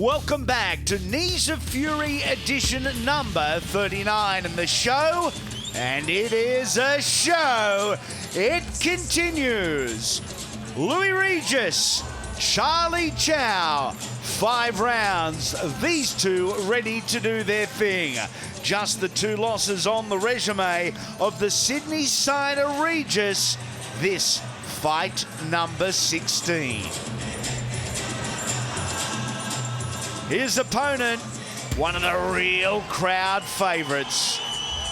Welcome back to Knees of Fury edition number 39 in the show. And it is a show. It continues. Louis Regis, Charlie Chau. 5 rounds. These two ready to do their thing. Just the 2 losses on the resume of the Sydney side of Regis. This fight number 16. His opponent, one of the real crowd favourites,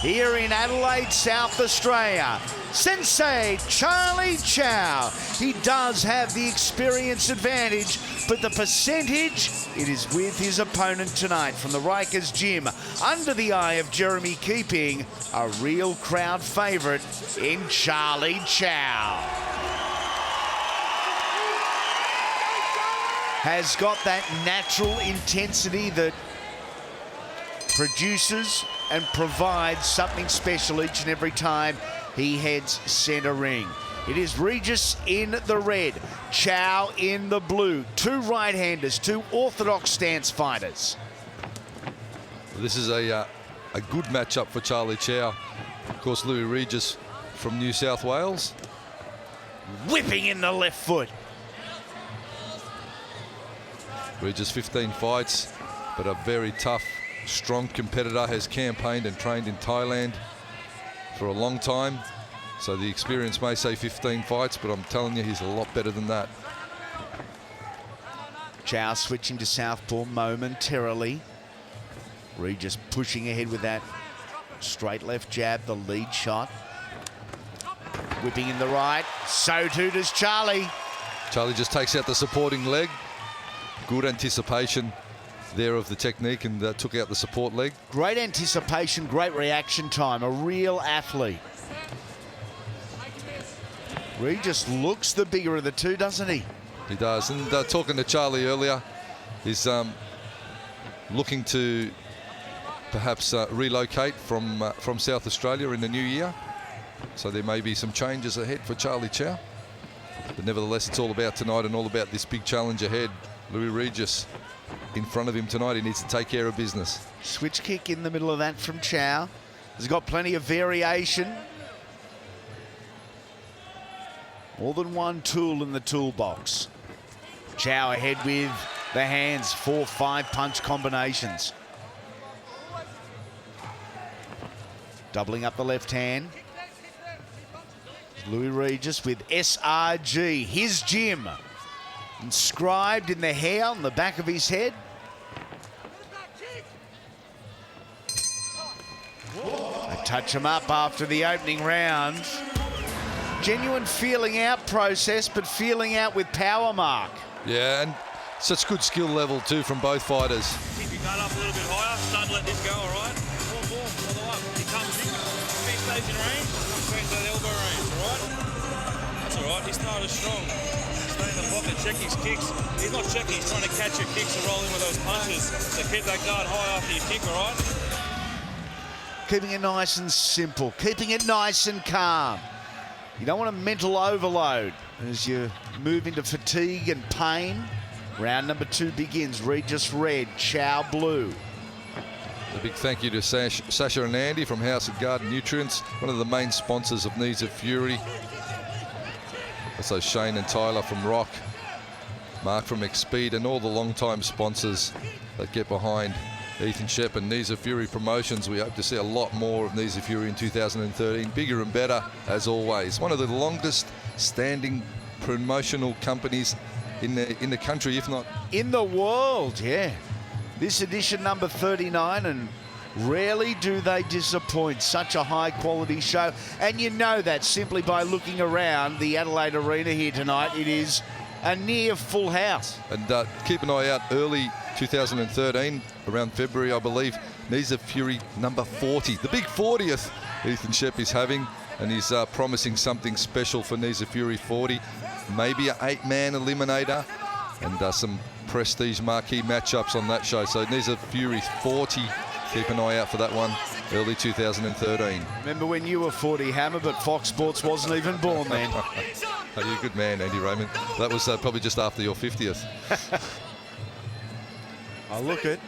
here in Adelaide, South Australia, Sensei Charlie Chau. He does have the experience advantage, but the percentage, it is with his opponent tonight from the Rikers gym, under the eye of Jeremy Keeping, a real crowd favourite in Charlie Chau. Has got that natural intensity that produces and provides something special each and every time he heads centre ring. It is Regis in the red, Chau in the blue. 2 right-handers, 2 orthodox stance fighters. This is a good matchup for Charlie Chau. Of course, Louis Regis from New South Wales. Whipping in the left foot. Regis 15 fights, but a very tough, strong competitor, has campaigned and trained in Thailand for a long time. So the experience may say 15 fights, but I'm telling you, he's a lot better than that. Chau switching to southpaw momentarily. Regis pushing ahead with that straight left jab, the lead shot. Whipping in the right, so too does Charlie. Charlie just takes out the supporting leg. Good anticipation there of the technique, and took out the support leg. Great anticipation, great reaction time, a real athlete. Regis looks the bigger of the 2, doesn't he? He does. And talking to Charlie earlier, he's looking to perhaps relocate from South Australia in the new year. So there may be some changes ahead for Charlie Chau. But nevertheless, it's all about tonight and all about this big challenge ahead. Louis Regis in front of him tonight. He needs to take care of business. Switch kick in the middle of that from Chau. He's got plenty of variation. More than one tool in the toolbox. Chau ahead with the hands, 4-5 punch combinations. Doubling up the left hand. Louis Regis with SRG, his gym, inscribed in the hair on the back of his head. I touch him up after the opening round. Genuine feeling out process, but feeling out with power mark. Yeah, and such good skill level too from both fighters. Keep your guard up a little bit higher. Start to let this go, all right? All the way up. He comes in. He stays in range. Comes straight to the elbow range, all right? That's all right. He's not as strong. Stay in the pocket, check his kicks. He's not checking. He's trying to catch your kicks and roll in with those punches. So keep that guard high after you kick, all right? Keeping it nice and simple. Keeping it nice and calm. You don't want a mental overload as you move into fatigue and pain. Round number 2 begins. Regis red, Chau blue. A big thank you to Sasha and Andy from House and Garden Nutrients, one of the main sponsors of Knees of Fury. Also Shane and Tyler from Rock, Mark from X-Speed, and all the long-time sponsors that get behind Ethan Shep and Knees of Fury Promotions. We hope to see a lot more of Knees of Fury in 2013. Bigger and better, as always. One of the longest standing promotional companies in the country, if not in the world. Yeah, this edition number 39, and rarely do they disappoint. Such a high quality show, and you know that simply by looking around the Adelaide Arena here tonight. It is a near full house. And keep an eye out early 2013, around February, I believe. Knees of Fury number 40, the big 40th Ethan Shep is having, and he's promising something special for Knees of Fury 40. Maybe an 8-man eliminator and some prestige marquee matchups on that show. So Knees of Fury 40, keep an eye out for that one, early 2013. Remember when you were 40, Hammer, but Fox Sports wasn't even born then. Oh, you're a good man, Andy Raymond. That was probably just after your 50th. I look it.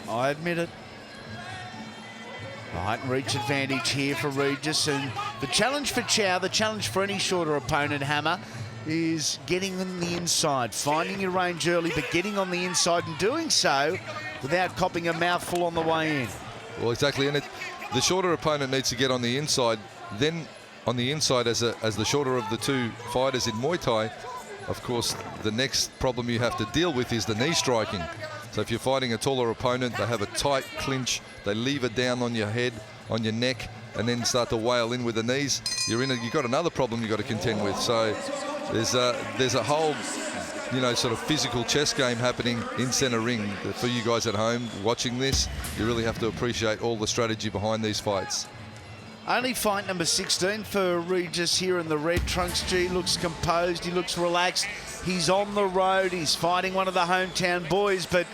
I admit it. The height and reach advantage here for Regis, and the challenge for Chau, the challenge for any shorter opponent, Hammer, is getting on the inside, finding your range early, but getting on the inside and doing so without copping a mouthful on the way in. Well, exactly, and the shorter opponent needs to get on the inside. Then on the inside, as the shorter of the two fighters in Muay Thai, of course, the next problem you have to deal with is the knee striking. So if you're fighting a taller opponent, they have a tight clinch, they lever down on your head, on your neck, and then start to wail in with the knees. You've got another problem you've got to contend with. So there's a whole, sort of physical chess game happening in centre ring. For you guys at home watching this, you really have to appreciate all the strategy behind these fights. Only fight number 16 for Regis here in the red trunks. G looks composed, he looks relaxed. He's on the road, he's fighting one of the hometown boys, but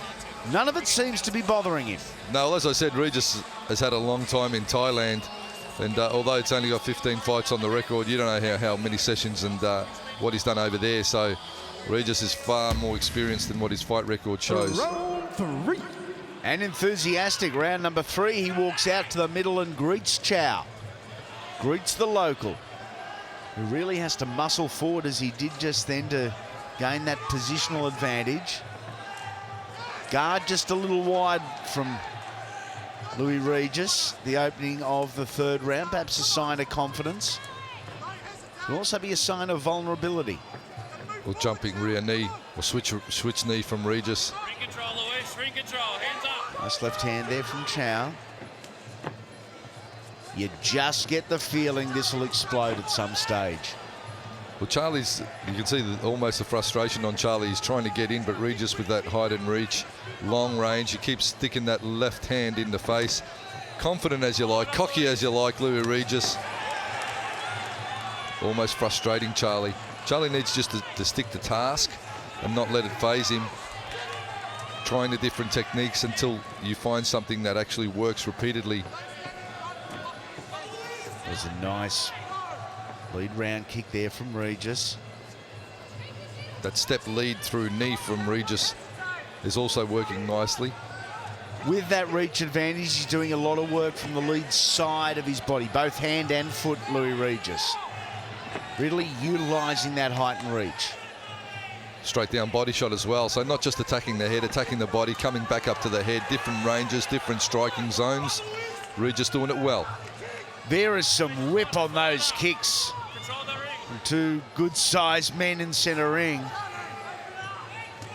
none of it seems to be bothering him. No, as I said, Regis has had a long time in Thailand, and although it's only got 15 fights on the record, you don't know how many sessions and what he's done over there. So Regis is far more experienced than what his fight record shows. And enthusiastic, round number 3, he walks out to the middle and greets Chau. Greets the local, who really has to muscle forward as he did just then to gain that positional advantage. Guard just a little wide from Louis Regis, the opening of the 3rd round, perhaps a sign of confidence. Could also be a sign of vulnerability. Well, jumping rear knee, or switch knee from Regis. Ring control, Louis, ring control, hands up. Nice left hand there from Chau. You just get the feeling this will explode at some stage. Well, you can see almost the frustration on Charlie. He's trying to get in, but Regis with that height and reach, long range, he keeps sticking that left hand in the face. Confident as you like, cocky as you like, Louis Regis. Almost frustrating Charlie. Charlie needs just to stick to task and not let it phase him. Trying the different techniques until you find something that actually works repeatedly. There's a nice lead round kick there from Regis. That step lead through knee from Regis is also working nicely. With that reach advantage, he's doing a lot of work from the lead side of his body, both hand and foot, Louis Regis. Really utilising that height and reach. Straight down body shot as well. So not just attacking the head, attacking the body, coming back up to the head, different ranges, different striking zones. Regis doing it well. There is some whip on those kicks from two good-sized men in centre ring.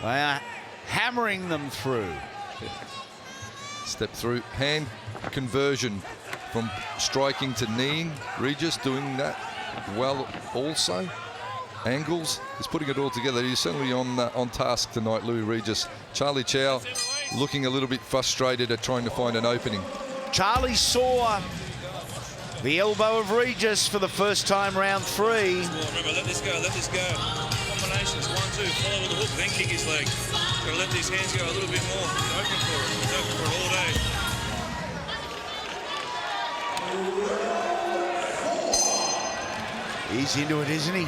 They are hammering them through. Step through, hand conversion from striking to kneeing. Regis doing that well also. Angles, he's putting it all together. He's certainly on task tonight, Louis Regis. Charlie Chau looking a little bit frustrated at trying to find an opening. Charlie saw the elbow of Regis for the first time, round 3. Remember, let this go, let this go. Combinations, 1, 2, follow with the hook, then kick his leg. Gotta let these hands go a little bit more. He's open for it. He's open for it all day. He's into it, isn't he?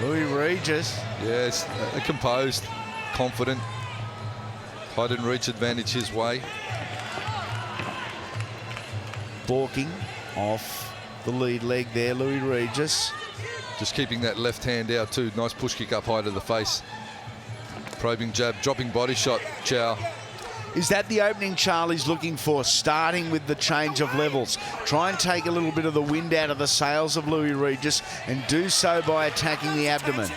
Louis Regis. Yes, composed, confident. Height and reach advantage his way. Balking off the lead leg there, Louis Regis. Just keeping that left hand out too. Nice push kick up high to the face. Probing jab, dropping body shot, Chau. Is that the opening Charlie's looking for, starting with the change of levels? Try and take a little bit of the wind out of the sails of Louis Regis and do so by attacking the abdomen.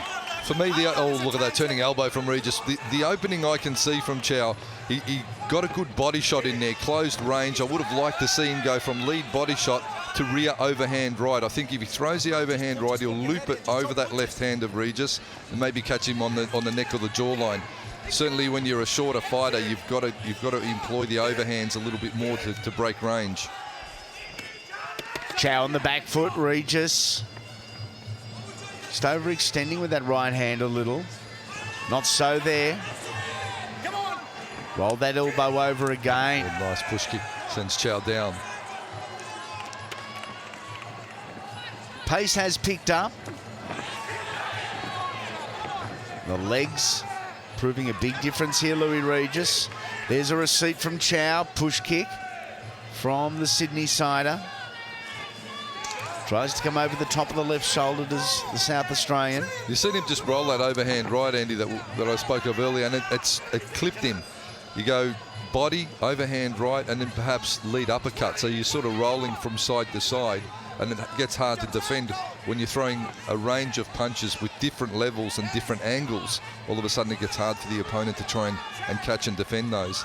For me, oh, look at that turning elbow from Regis. The opening I can see from Chau, he got a good body shot in there, closed range. I would have liked to see him go from lead body shot to rear overhand right. I think if he throws the overhand right, he'll loop it over that left hand of Regis and maybe catch him on the neck or the jawline. Certainly when you're a shorter fighter, you've got to employ the overhands a little bit more to break range. Chau on the back foot, Regis. Just overextending with that right hand a little. Not so there. Roll that elbow over again. Oh, nice push kick, sends Chau down. Pace has picked up. The legs proving a big difference here, Louis Regis. There's a receipt from Chau. Push kick from the Sydney sider. Tries to come over the top of the left shoulder to the South Australian. You've seen him just roll that overhand right, Andy, that I spoke of earlier, and it clipped him. You go body, overhand right, and then perhaps lead uppercut. So you're sort of rolling from side to side, and it gets hard to defend when you're throwing a range of punches with different levels and different angles. All of a sudden it gets hard for the opponent to try and catch and defend those.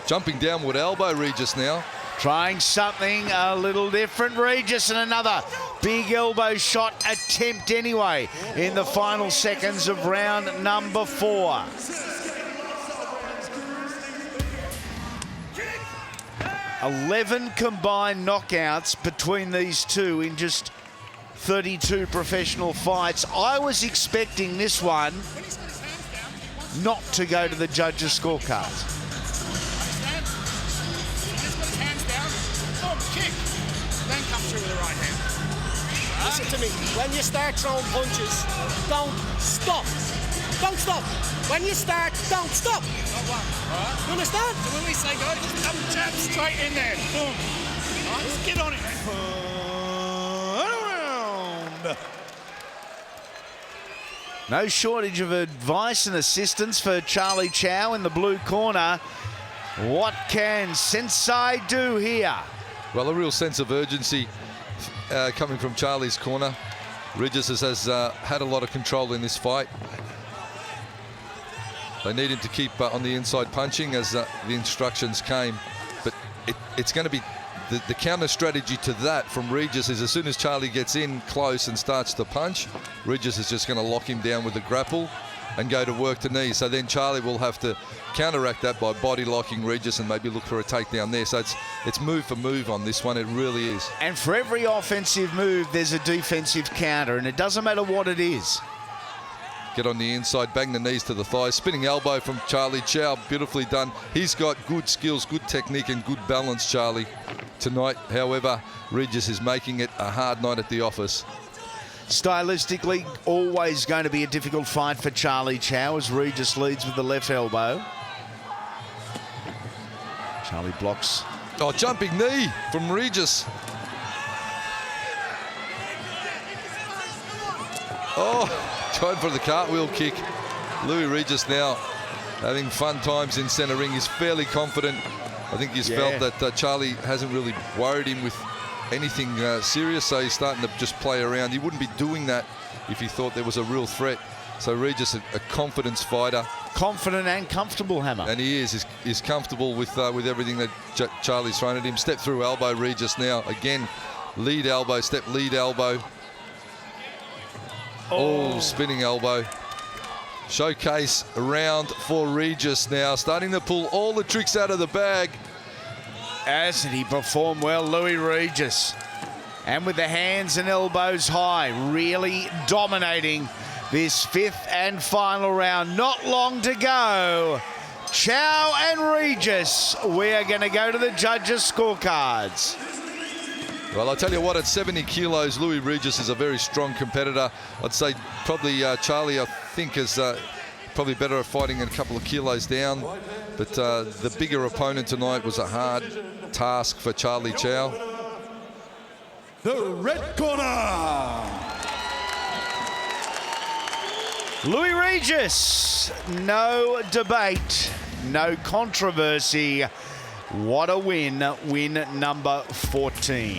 Jumping downward elbow, Regis now. Trying something a little different, Regis, and another big elbow shot attempt anyway in the final seconds of round number 4. "11 combined knockouts between these two in just 32 professional fights." I was expecting this one not to go to the judges' scorecards. Then come through with the right hand. Listen to me. When you start throwing punches, don't stop. Don't stop. When you start, don't stop. You understand? So when we say go, just come jab straight in there. Boom. All right, just get on it. Around. No shortage of advice and assistance for Charlie Chau in the blue corner. What can Sensei do here? Well, a real sense of urgency coming from Charlie's corner. Regis has had a lot of control in this fight. They need him to keep on the inside punching as the instructions came. But it's going to be the counter strategy to that from Regis is as soon as Charlie gets in close and starts to punch, Regis is just going to lock him down with the grapple and go to work to knee. So then Charlie will have to counteract that by body locking Regis and maybe look for a takedown there. So it's move for move on this one. It really is. And for every offensive move, there's a defensive counter, and it doesn't matter what it is. Get on the inside, bang the knees to the thighs. Spinning elbow from Charlie Chau, beautifully done. He's got good skills, good technique and good balance, Charlie. Tonight, however, Regis is making it a hard night at the office. Stylistically, always going to be a difficult fight for Charlie Chau as Regis leads with the left elbow. Charlie blocks. Oh, jumping knee from Regis. Oh, going for the cartwheel kick. Louis Regis now having fun times in centre ring. He's fairly confident. I think he's felt that Charlie hasn't really worried him with anything serious, so he's starting to just play around. He wouldn't be doing that if he thought there was a real threat. So Regis, a confidence fighter. Confident and comfortable, Hammer. And he is. He's comfortable with everything that Charlie's thrown at him. Step through elbow, Regis now. Again, lead elbow, step lead elbow. Oh, spinning elbow. Showcase round for Regis now. Starting to pull all the tricks out of the bag. Hasn't he performed well, Louis Regis? And with the hands and elbows high, really dominating this 5th and final round. Not long to go. Chau and Regis, we are going to go to the judges' scorecards. Well, I tell you what, at 70 kilos, Louis Regis is a very strong competitor. I'd say probably Charlie, I think, is probably better at fighting a couple of kilos down. But the bigger opponent tonight was a hard task for Charlie Chau. The red corner. Louis Regis, no debate, no controversy. What a win, win number 14.